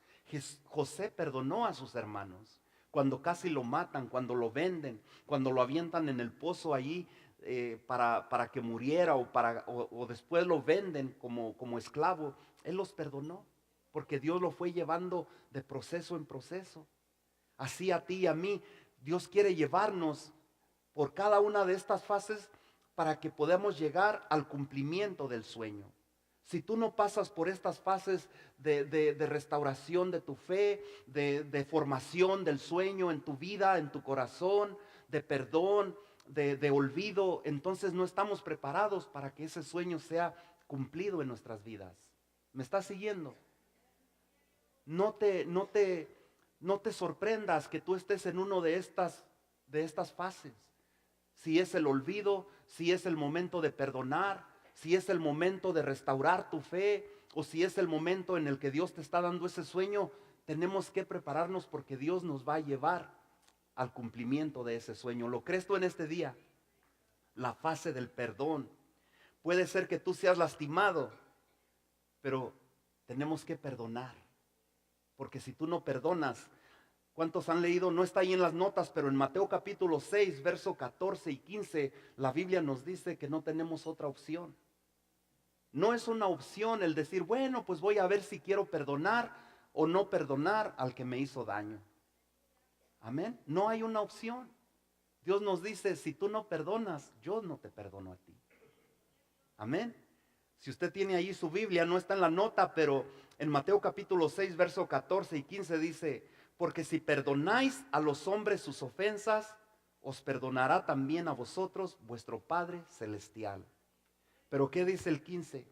José perdonó a sus hermanos cuando casi lo matan, cuando lo venden, cuando lo avientan en el pozo allí para que muriera o después lo venden como esclavo. Él los perdonó porque Dios lo fue llevando de proceso en proceso. Así a ti y a mí, Dios quiere llevarnos por cada una de estas fases para que podamos llegar al cumplimiento del sueño. Si tú no pasas por estas fases de restauración de tu fe, de formación del sueño en tu vida, en tu corazón, de perdón, de olvido, entonces no estamos preparados para que ese sueño sea cumplido en nuestras vidas. ¿Me estás siguiendo? No te sorprendas que tú estés en uno de estas fases. Si es el olvido, si es el momento de perdonar, si es el momento de restaurar tu fe, o si es el momento en el que Dios te está dando ese sueño, tenemos que prepararnos porque Dios nos va a llevar al cumplimiento de ese sueño. ¿Lo crees tú en este día? La fase del perdón. Puede ser que tú seas lastimado, pero tenemos que perdonar. Porque si tú no perdonas, ¿cuántos han leído? No está ahí en las notas, pero en Mateo capítulo 6, verso 14 y 15, la Biblia nos dice que no tenemos otra opción. No es una opción el decir, bueno, pues voy a ver si quiero perdonar o no perdonar al que me hizo daño. Amén. No hay una opción. Dios nos dice, si tú no perdonas, yo no te perdono a ti. Amén. Si usted tiene ahí su Biblia, no está en la nota, pero en Mateo capítulo 6, verso 14 y 15 dice, porque si perdonáis a los hombres sus ofensas, os perdonará también a vosotros vuestro Padre Celestial. Pero ¿qué dice el 15?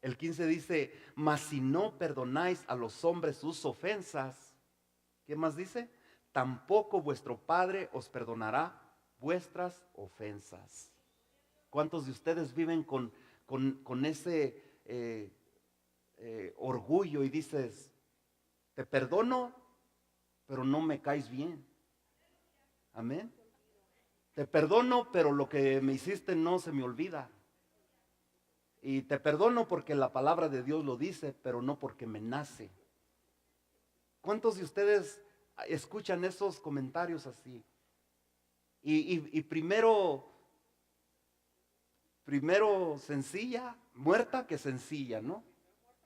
El 15 dice, mas si no perdonáis a los hombres sus ofensas, ¿qué más dice? Tampoco vuestro Padre os perdonará vuestras ofensas. ¿Cuántos de ustedes viven con ese orgullo y dices, te perdono, pero no me caes bien? Amén. Te perdono, pero lo que me hiciste no se me olvida. Y te perdono porque la palabra de Dios lo dice, pero no porque me nace. ¿Cuántos de ustedes escuchan esos comentarios así? Y primero sencilla, muerta que sencilla, ¿no?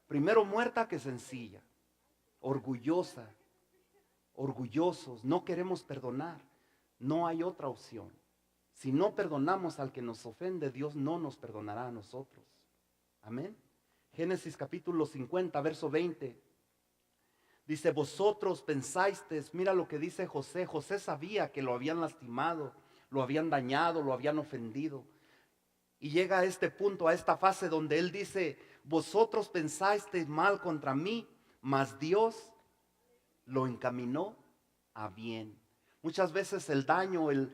Primero muerta que sencilla, orgullosa, orgullosos, no queremos perdonar. No hay otra opción. Si no perdonamos al que nos ofende, Dios no nos perdonará a nosotros. Amén. Génesis capítulo 50, verso 20. Dice, vosotros pensasteis, mira lo que dice José. José sabía que lo habían lastimado, lo habían dañado, lo habían ofendido. Y llega a este punto, a esta fase donde él dice, vosotros pensasteis mal contra mí, mas Dios lo encaminó a bien. Muchas veces el daño, el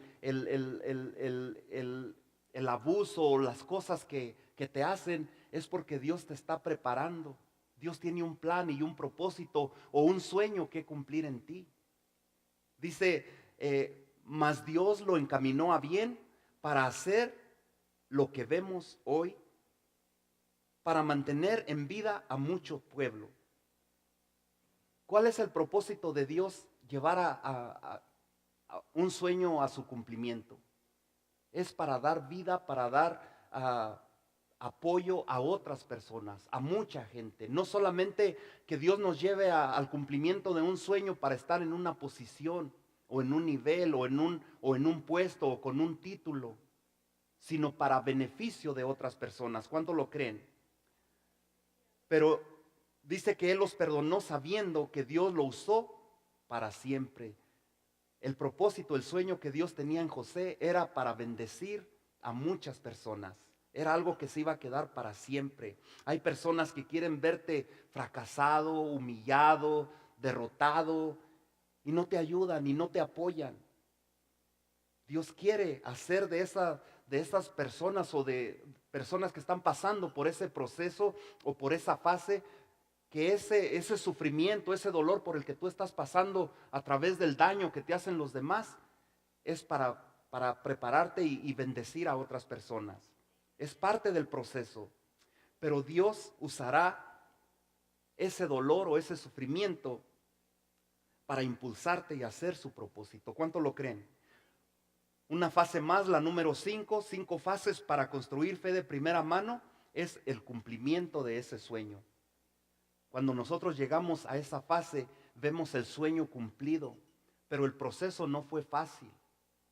abuso o las cosas que te hacen es porque Dios te está preparando. Dios tiene un plan y un propósito o un sueño que cumplir en ti. Dice, mas Dios lo encaminó a bien para hacer lo que vemos hoy, para mantener en vida a mucho pueblo. ¿Cuál es el propósito de Dios llevar a un sueño a su cumplimiento? Es para dar vida, para dar apoyo a otras personas, a mucha gente. No solamente que Dios nos lleve al cumplimiento de un sueño para estar en una posición o en un nivel o en un puesto o con un título, sino para beneficio de otras personas. ¿Cuánto lo creen? Pero dice que Él los perdonó sabiendo que Dios lo usó para siempre. El propósito, el sueño que Dios tenía en José era para bendecir a muchas personas. Era algo que se iba a quedar para siempre. Hay personas que quieren verte fracasado, humillado, derrotado, y no te ayudan y no te apoyan. Dios quiere hacer de esas personas o de personas que están pasando por ese proceso o por esa fase, que ese sufrimiento, ese dolor por el que tú estás pasando a través del daño que te hacen los demás, es para prepararte y bendecir a otras personas. Es parte del proceso, pero Dios usará ese dolor o ese sufrimiento para impulsarte y hacer su propósito. ¿Cuánto lo creen? Una fase más, la número 5, 5 fases para construir fe de primera mano, es el cumplimiento de ese sueño. Cuando nosotros llegamos a esa fase, vemos el sueño cumplido, pero el proceso no fue fácil.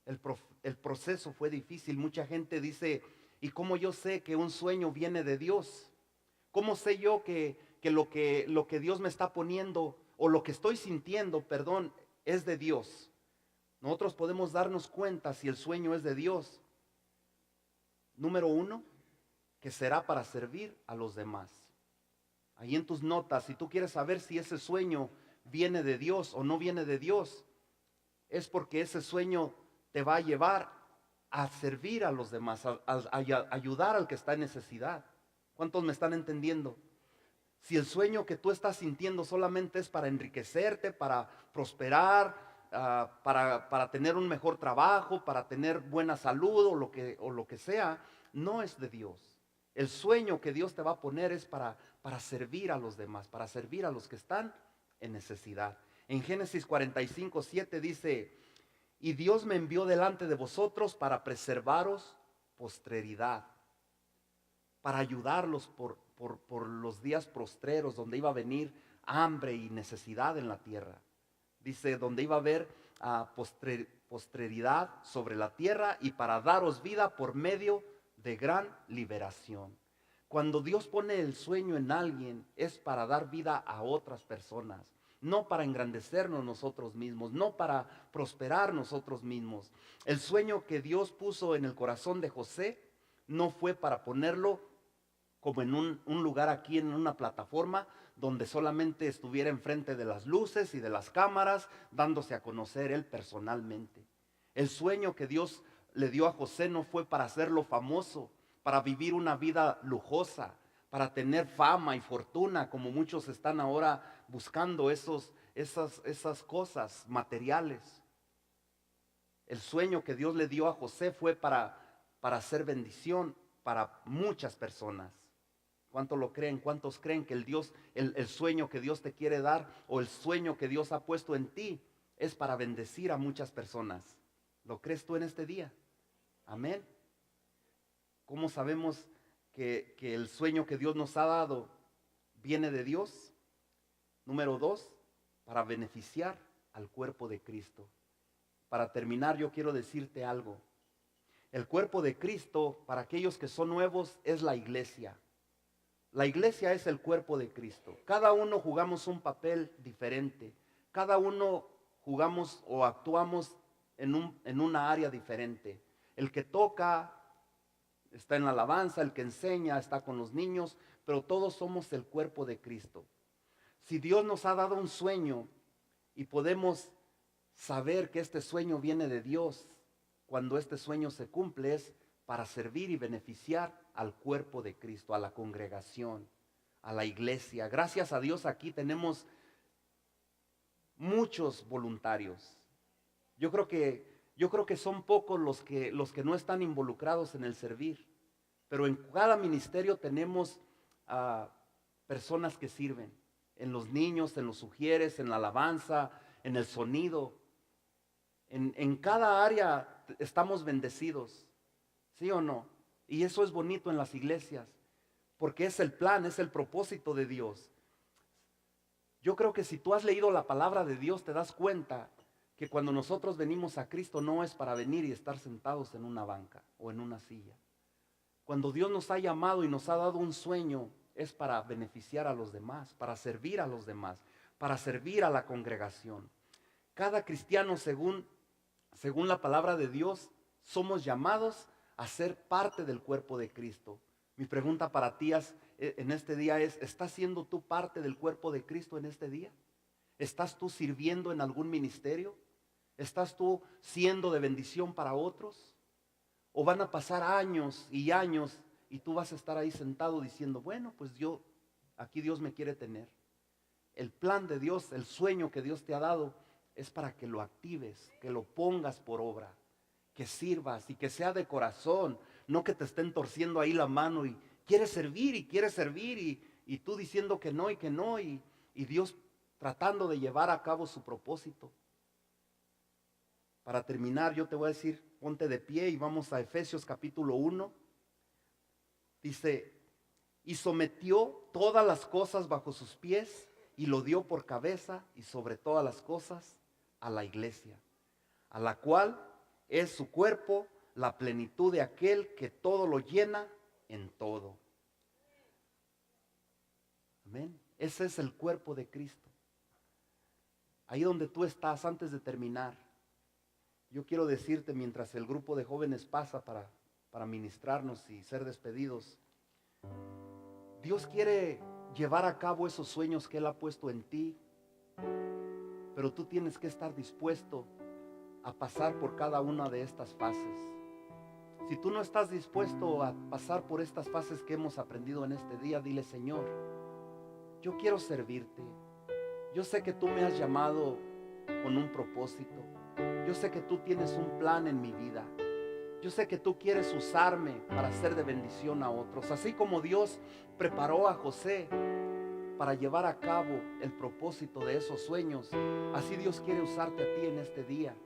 El proceso fue difícil. Mucha gente dice, ¿y cómo yo sé que un sueño viene de Dios? ¿Cómo sé yo que lo que Dios me está poniendo o lo que estoy sintiendo, perdón, es de Dios? Nosotros podemos darnos cuenta si el sueño es de Dios. Número 1, que será para servir a los demás. Ahí en tus notas, si tú quieres saber si ese sueño viene de Dios o no viene de Dios, es porque ese sueño te va a llevar a servir a los demás, a ayudar al que está en necesidad. ¿Cuántos me están entendiendo? Si el sueño que tú estás sintiendo solamente es para enriquecerte, para prosperar, para tener un mejor trabajo, para tener buena salud o lo que sea, no es de Dios. El sueño que Dios te va a poner es para servir a los demás, para servir a los que están en necesidad. En Génesis 45, 7 dice, y Dios me envió delante de vosotros para preservaros posteridad, para ayudarlos por los días postreros donde iba a venir hambre y necesidad en la tierra. Dice, donde iba a haber posteridad sobre la tierra y para daros vida por medio de gran liberación. Cuando Dios pone el sueño en alguien es para dar vida a otras personas, no para engrandecernos nosotros mismos, no para prosperar nosotros mismos. El sueño que Dios puso en el corazón de José no fue para ponerlo como en un lugar aquí en una plataforma donde solamente estuviera enfrente de las luces y de las cámaras, dándose a conocer él personalmente. El sueño que Dios le dio a José no fue para hacerlo famoso, para vivir una vida lujosa, para tener fama y fortuna, como muchos están ahora buscando esas cosas materiales. El sueño que Dios le dio a José fue para hacer bendición para muchas personas. ¿Cuántos lo creen? ¿Cuántos creen que el sueño que Dios te quiere dar o el sueño que Dios ha puesto en ti es para bendecir a muchas personas? ¿Lo crees tú en este día? Amén. ¿Cómo sabemos que el sueño que Dios nos ha dado viene de Dios? Número 2, para beneficiar al cuerpo de Cristo. Para terminar, yo quiero decirte algo. El cuerpo de Cristo, para aquellos que son nuevos, es la iglesia. La iglesia es el cuerpo de Cristo. Cada uno jugamos un papel diferente. Cada uno jugamos o actuamos en una área diferente. El que toca está en la alabanza, el que enseña está con los niños, pero todos somos el cuerpo de Cristo. Si Dios nos ha dado un sueño y podemos saber que este sueño viene de Dios, cuando este sueño se cumple es para servir y beneficiar al cuerpo de Cristo, a la congregación, a la iglesia. Gracias a Dios aquí tenemos muchos voluntarios. Yo creo que son pocos los que no están involucrados en el servir, pero en cada ministerio tenemos personas que sirven, en los niños, en los sugieres, en la alabanza, en el sonido. En cada área estamos bendecidos, ¿sí o no? Y eso es bonito en las iglesias, porque es el plan, es el propósito de Dios. Yo creo que si tú has leído la palabra de Dios, te das cuenta que cuando nosotros venimos a Cristo no es para venir y estar sentados en una banca o en una silla. Cuando Dios nos ha llamado y nos ha dado un sueño, es para beneficiar a los demás, para servir a los demás, para servir a la congregación. Cada cristiano, según la palabra de Dios, somos llamados a ser parte del cuerpo de Cristo. Mi pregunta para ti en este día es, ¿estás siendo tú parte del cuerpo de Cristo en este día? ¿Estás tú sirviendo en algún ministerio? ¿Estás tú siendo de bendición para otros? ¿O van a pasar años y años y tú vas a estar ahí sentado diciendo, bueno, pues aquí Dios me quiere tener? El plan de Dios, el sueño que Dios te ha dado es para que lo actives, que lo pongas por obra, que sirvas y que sea de corazón, no que te estén torciendo ahí la mano y quieres servir y tú diciendo que no y Dios tratando de llevar a cabo su propósito. Para terminar, yo te voy a decir, ponte de pie y vamos a Efesios capítulo 1. Dice, y sometió todas las cosas bajo sus pies y lo dio por cabeza y sobre todas las cosas a la iglesia, a la cual es su cuerpo, la plenitud de aquel que todo lo llena en todo. Amén. Ese es el cuerpo de Cristo. Ahí donde tú estás, antes de terminar, yo quiero decirte, mientras el grupo de jóvenes pasa para ministrarnos y ser despedidos, Dios quiere llevar a cabo esos sueños que Él ha puesto en ti, pero tú tienes que estar dispuesto a pasar por cada una de estas fases. Si tú no estás dispuesto a pasar por estas fases que hemos aprendido en este día, dile, Señor, yo quiero servirte. Yo sé que tú me has llamado con un propósito. Yo sé que tú tienes un plan en mi vida. Yo sé que tú quieres usarme para ser de bendición a otros. Así como Dios preparó a José para llevar a cabo el propósito de esos sueños, así Dios quiere usarte a ti en este día.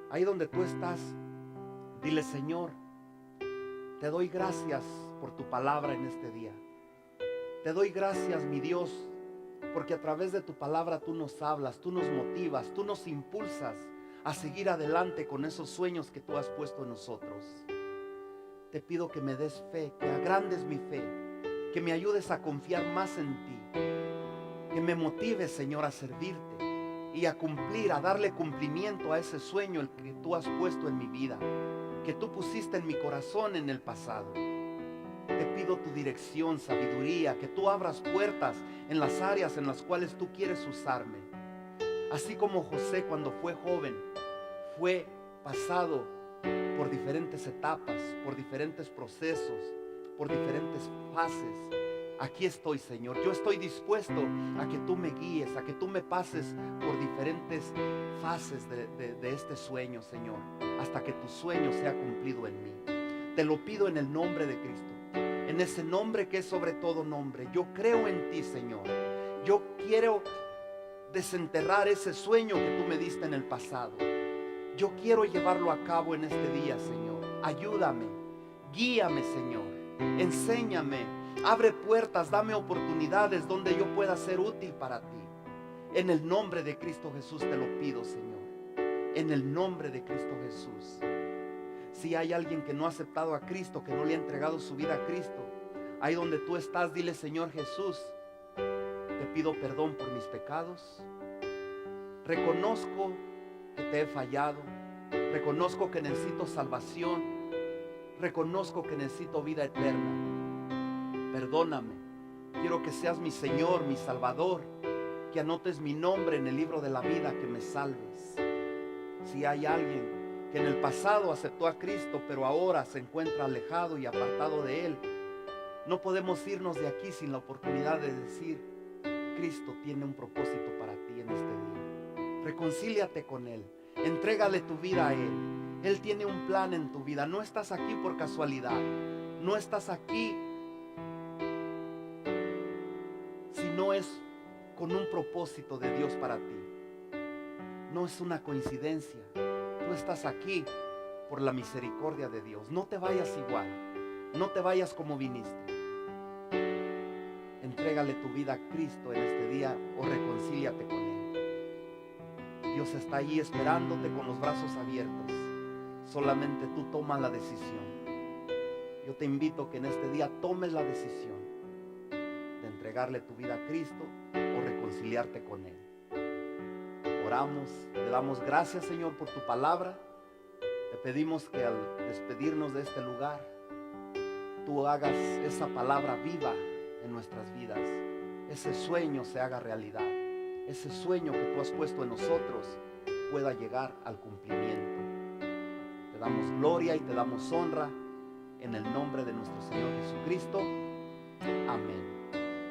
Ahí donde tú estás, dile, Señor, te doy gracias por tu palabra en este día. Te doy gracias, mi Dios, porque a través de tu palabra tú nos hablas, tú nos motivas, tú nos impulsas a seguir adelante con esos sueños que tú has puesto en nosotros. Te pido que me des fe, que agrandes mi fe, que me ayudes a confiar más en ti, que me motives, Señor, a servirte y a cumplir, a darle cumplimiento a ese sueño el que tú has puesto en mi vida, que tú pusiste en mi corazón en el pasado. Te pido tu dirección, sabiduría, que tú abras puertas en las áreas en las cuales tú quieres usarme. Así como José, cuando fue joven, fue pasado por diferentes etapas, por diferentes procesos, por diferentes fases. Aquí estoy, Señor. Yo estoy dispuesto a que tú me guíes, a que tú me pases por diferentes fases de este sueño, Señor, hasta que tu sueño sea cumplido en mí. Te lo pido en el nombre de Cristo. En en ese nombre que es sobre todo nombre. Yo creo en ti, Señor. Yo quiero desenterrar ese sueño que tú me diste en el pasado. Yo quiero llevarlo a cabo en este día, Señor. Ayúdame, guíame, Señor. Enséñame, abre puertas, dame oportunidades donde yo pueda ser útil para ti. En el nombre de Cristo Jesús te lo pido, Señor. En el nombre de Cristo Jesús. Si hay alguien que no ha aceptado a Cristo, que no le ha entregado su vida a Cristo, ahí donde tú estás, dile: Señor Jesús, te pido perdón por mis pecados. Reconozco que te he fallado. Reconozco que necesito salvación. Reconozco que necesito vida eterna. Perdóname. Quiero que seas mi Señor, mi Salvador. Que anotes mi nombre en el libro de la vida, que me salves. Si hay alguien que en el pasado aceptó a Cristo, pero ahora se encuentra alejado y apartado de Él, no podemos irnos de aquí sin la oportunidad de decir: Cristo tiene un propósito para ti en este día. Reconcíliate con Él, entrégale tu vida a Él. Él tiene un plan en tu vida. No estás aquí por casualidad, no estás aquí si no es con un propósito de Dios para ti. No es una coincidencia. Tú estás aquí por la misericordia de Dios. No te vayas igual, no te vayas como viniste. Entrégale tu vida a Cristo en este día o reconcíliate con Él. Dios está ahí esperándote con los brazos abiertos. Solamente tú tomas la decisión. Yo te invito que en este día tomes la decisión de entregarle tu vida a Cristo o reconciliarte con Él. Oramos, te damos gracias, Señor, por tu palabra. Te pedimos que al despedirnos de este lugar, tú hagas esa palabra viva en nuestras vidas. Ese sueño se haga realidad. Ese sueño que tú has puesto en nosotros pueda llegar al cumplimiento. Te damos gloria y te damos honra en el nombre de nuestro Señor Jesucristo.